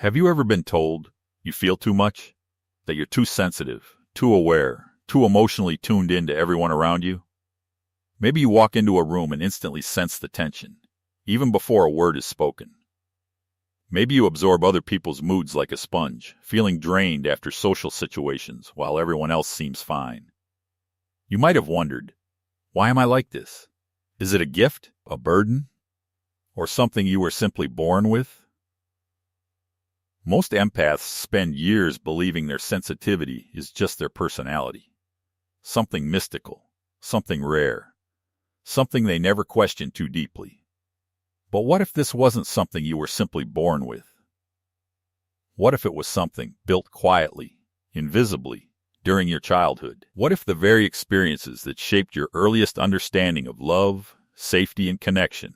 Have you ever been told you feel too much? That you're too sensitive, too aware, too emotionally tuned in to everyone around you? Maybe you walk into a room and instantly sense the tension, even before a word is spoken. Maybe you absorb other people's moods like a sponge, feeling drained after social situations while everyone else seems fine. You might have wondered, why am I like this? Is it a gift, a burden, or something you were simply born with? Most empaths spend years believing their sensitivity is just their personality. Something mystical, something rare, something they never question too deeply. But what if this wasn't something you were simply born with? What if it was something built quietly, invisibly, during your childhood? What if the very experiences that shaped your earliest understanding of love, safety, and connection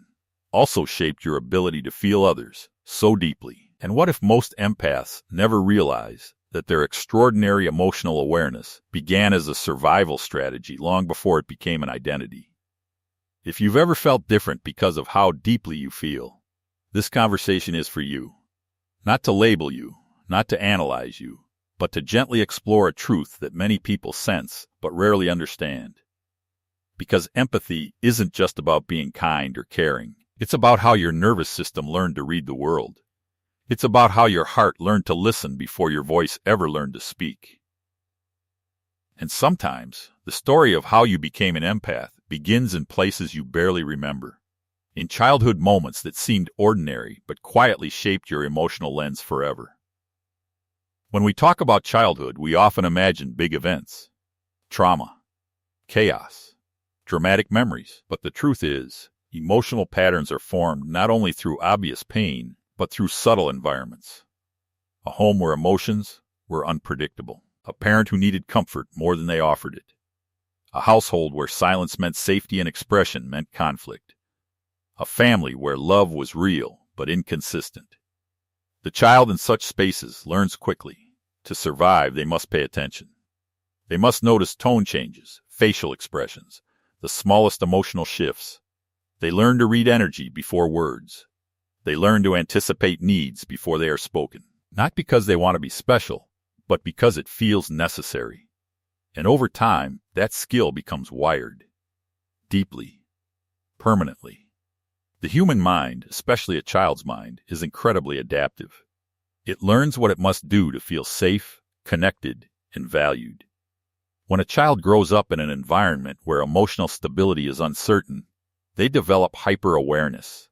also shaped your ability to feel others so deeply? And what if most empaths never realize that their extraordinary emotional awareness began as a survival strategy long before it became an identity? If you've ever felt different because of how deeply you feel, this conversation is for you. Not to label you, not to analyze you, but to gently explore a truth that many people sense but rarely understand. Because empathy isn't just about being kind or caring. It's about how your nervous system learned to read the world. It's about how your heart learned to listen before your voice ever learned to speak. And sometimes, the story of how you became an empath begins in places you barely remember, in childhood moments that seemed ordinary but quietly shaped your emotional lens forever. When we talk about childhood, we often imagine big events, trauma, chaos, dramatic memories. But the truth is, emotional patterns are formed not only through obvious pain, but through subtle environments. A home where emotions were unpredictable. A parent who needed comfort more than they offered it. A household where silence meant safety and expression meant conflict. A family where love was real but inconsistent. The child in such spaces learns quickly. To survive, they must pay attention. They must notice tone changes, facial expressions, the smallest emotional shifts. They learn to read energy before words. They learn to anticipate needs before they are spoken, not because they want to be special, but because it feels necessary. And over time, that skill becomes wired, deeply, permanently. The human mind, especially a child's mind, is incredibly adaptive. It learns what it must do to feel safe, connected, and valued. When a child grows up in an environment where emotional stability is uncertain, they develop hyper-awareness.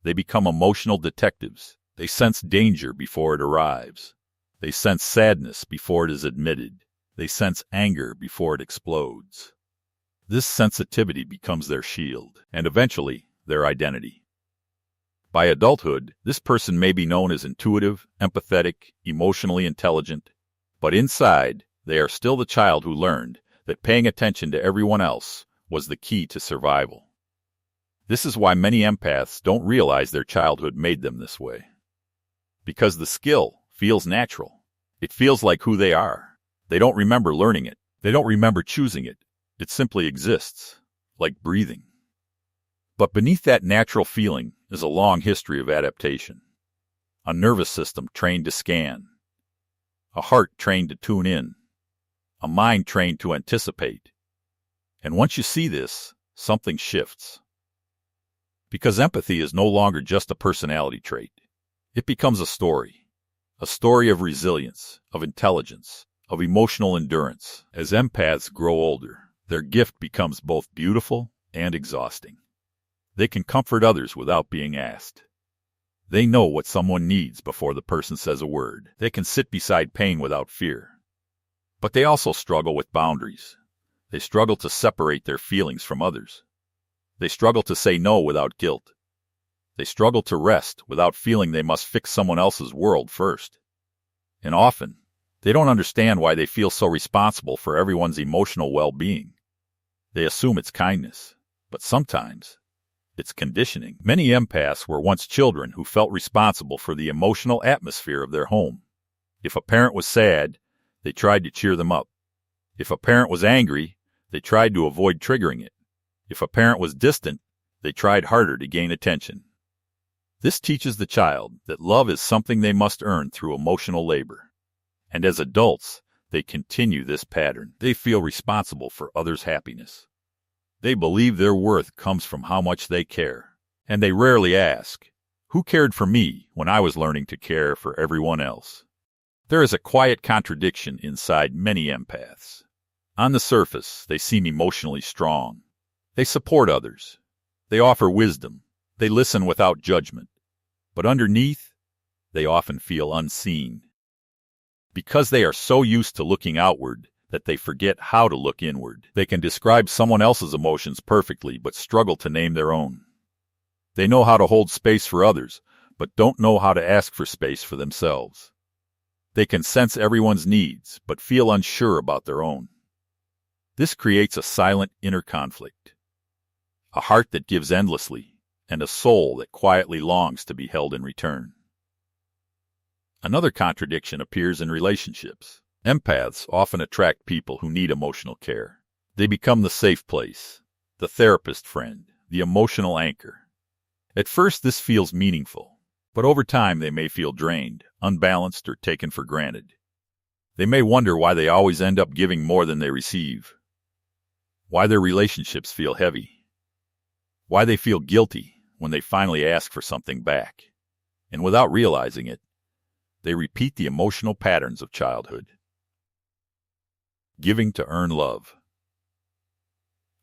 They become emotional detectives. They sense danger before it arrives. They sense sadness before it is admitted. They sense anger before it explodes. This sensitivity becomes their shield, and eventually, their identity. By adulthood, this person may be known as intuitive, empathetic, emotionally intelligent, but inside, they are still the child who learned that paying attention to everyone else was the key to survival. This is why many empaths don't realize their childhood made them this way. Because the skill feels natural. It feels like who they are. They don't remember learning it. They don't remember choosing it. It simply exists, like breathing. But beneath that natural feeling is a long history of adaptation. A nervous system trained to scan. A heart trained to tune in. A mind trained to anticipate. And once you see this, something shifts. Because empathy is no longer just a personality trait. It becomes a story of resilience, of intelligence, of emotional endurance. As empaths grow older, their gift becomes both beautiful and exhausting. They can comfort others without being asked. They know what someone needs before the person says a word. They can sit beside pain without fear. But they also struggle with boundaries. They struggle to separate their feelings from others. They struggle to say no without guilt. They struggle to rest without feeling they must fix someone else's world first. And often, they don't understand why they feel so responsible for everyone's emotional well-being. They assume it's kindness, but sometimes it's conditioning. Many empaths were once children who felt responsible for the emotional atmosphere of their home. If a parent was sad, they tried to cheer them up. If a parent was angry, they tried to avoid triggering it. If a parent was distant, they tried harder to gain attention. This teaches the child that love is something they must earn through emotional labor. And as adults, they continue this pattern. They feel responsible for others' happiness. They believe their worth comes from how much they care. And they rarely ask, who cared for me when I was learning to care for everyone else? There is a quiet contradiction inside many empaths. On the surface, they seem emotionally strong. They support others. They offer wisdom. They listen without judgment. But underneath, they often feel unseen. Because they are so used to looking outward that they forget how to look inward. They can describe someone else's emotions perfectly, but struggle to name their own. They know how to hold space for others, but don't know how to ask for space for themselves. They can sense everyone's needs, but feel unsure about their own. This creates a silent inner conflict, a heart that gives endlessly, and a soul that quietly longs to be held in return. Another contradiction appears in relationships. Empaths often attract people who need emotional care. They become the safe place, the therapist friend, the emotional anchor. At first, this feels meaningful, but over time they may feel drained, unbalanced, or taken for granted. They may wonder why they always end up giving more than they receive, why their relationships feel heavy, why they feel guilty when they finally ask for something back. And without realizing it, they repeat the emotional patterns of childhood. Giving to earn love.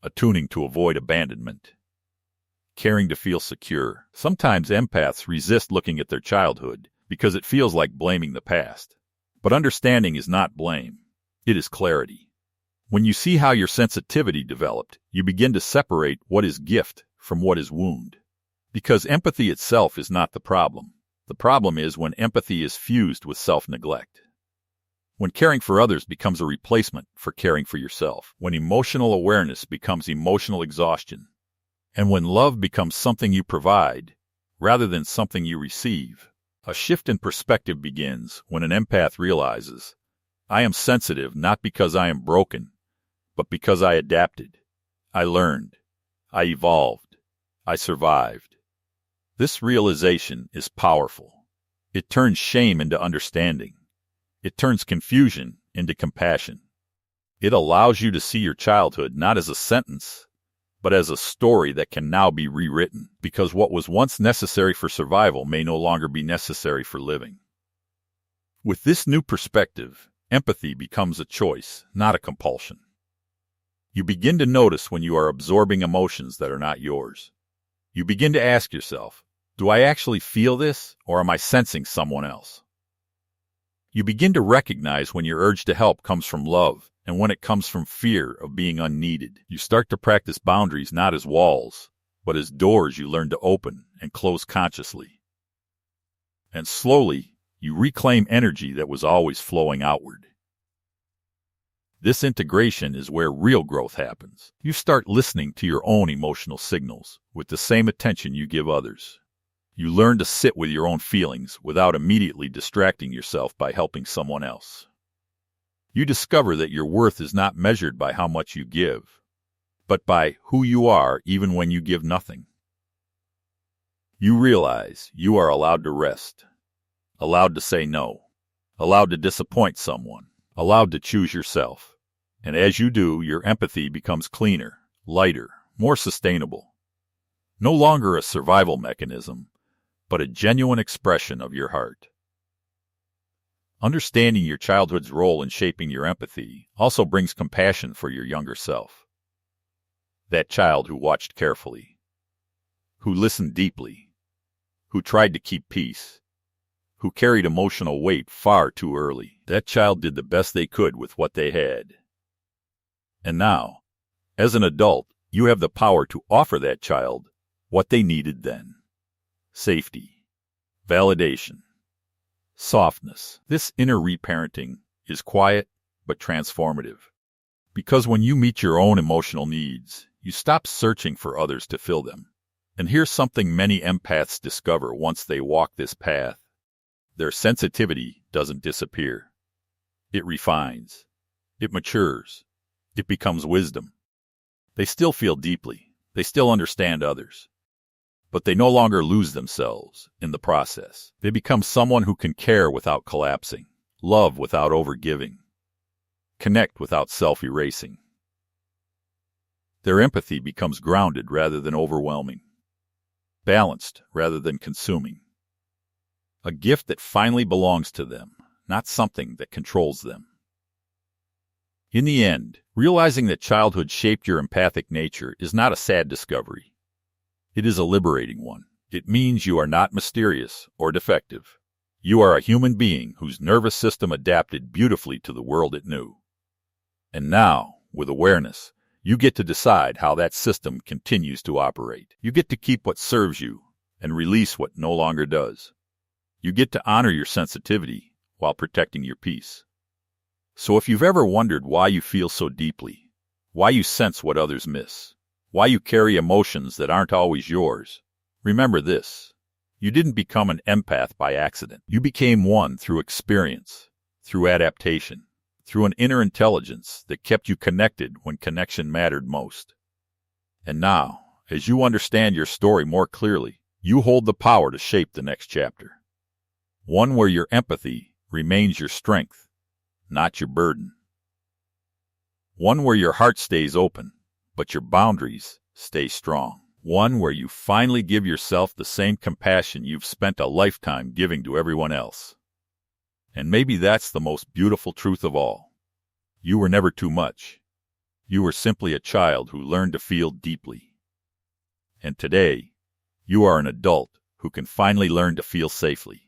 Attuning to avoid abandonment. Caring to feel secure. Sometimes empaths resist looking at their childhood because it feels like blaming the past. But understanding is not blame. It is clarity. When you see how your sensitivity developed, you begin to separate what is gift from what is wound. Because empathy itself is not the problem. The problem is when empathy is fused with self-neglect. When caring for others becomes a replacement for caring for yourself. When emotional awareness becomes emotional exhaustion. And when love becomes something you provide, rather than something you receive. A shift in perspective begins when an empath realizes, I am sensitive not because I am broken, but because I adapted. I learned. I evolved. I survived. This realization is powerful. It turns shame into understanding. It turns confusion into compassion. It allows you to see your childhood not as a sentence, but as a story that can now be rewritten, because what was once necessary for survival may no longer be necessary for living. With this new perspective, empathy becomes a choice, not a compulsion. You begin to notice when you are absorbing emotions that are not yours. You begin to ask yourself, do I actually feel this, or am I sensing someone else? You begin to recognize when your urge to help comes from love, and when it comes from fear of being unneeded. You start to practice boundaries not as walls, but as doors you learn to open and close consciously. And slowly, you reclaim energy that was always flowing outward. This integration is where real growth happens. You start listening to your own emotional signals with the same attention you give others. You learn to sit with your own feelings without immediately distracting yourself by helping someone else. You discover that your worth is not measured by how much you give, but by who you are even when you give nothing. You realize you are allowed to rest, allowed to say no, allowed to disappoint someone, allowed to choose yourself. And as you do, your empathy becomes cleaner, lighter, more sustainable. No longer a survival mechanism, but a genuine expression of your heart. Understanding your childhood's role in shaping your empathy also brings compassion for your younger self. That child who watched carefully, who listened deeply, who tried to keep peace, who carried emotional weight far too early. That child did the best they could with what they had. And now, as an adult, you have the power to offer that child what they needed then. Safety, validation, softness. This inner reparenting is quiet but transformative. Because when you meet your own emotional needs, you stop searching for others to fill them. And here's something many empaths discover once they walk this path. Their sensitivity doesn't disappear. It refines. It matures. It becomes wisdom. They still feel deeply. They still understand others. But they no longer lose themselves in the process. They become someone who can care without collapsing, love without overgiving, connect without self-erasing. Their empathy becomes grounded rather than overwhelming, balanced rather than consuming. A gift that finally belongs to them, not something that controls them. In the end, realizing that childhood shaped your empathic nature is not a sad discovery. It is a liberating one. It means you are not mysterious or defective. You are a human being whose nervous system adapted beautifully to the world it knew. And now, with awareness, you get to decide how that system continues to operate. You get to keep what serves you and release what no longer does. You get to honor your sensitivity while protecting your peace. So if you've ever wondered why you feel so deeply, why you sense what others miss, why you carry emotions that aren't always yours, remember this. You didn't become an empath by accident. You became one through experience, through adaptation, through an inner intelligence that kept you connected when connection mattered most. And now, as you understand your story more clearly, you hold the power to shape the next chapter. One where your empathy remains your strength, not your burden. One where your heart stays open, but your boundaries stay strong. One where you finally give yourself the same compassion you've spent a lifetime giving to everyone else. And maybe that's the most beautiful truth of all. You were never too much. You were simply a child who learned to feel deeply. And today, you are an adult who can finally learn to feel safely.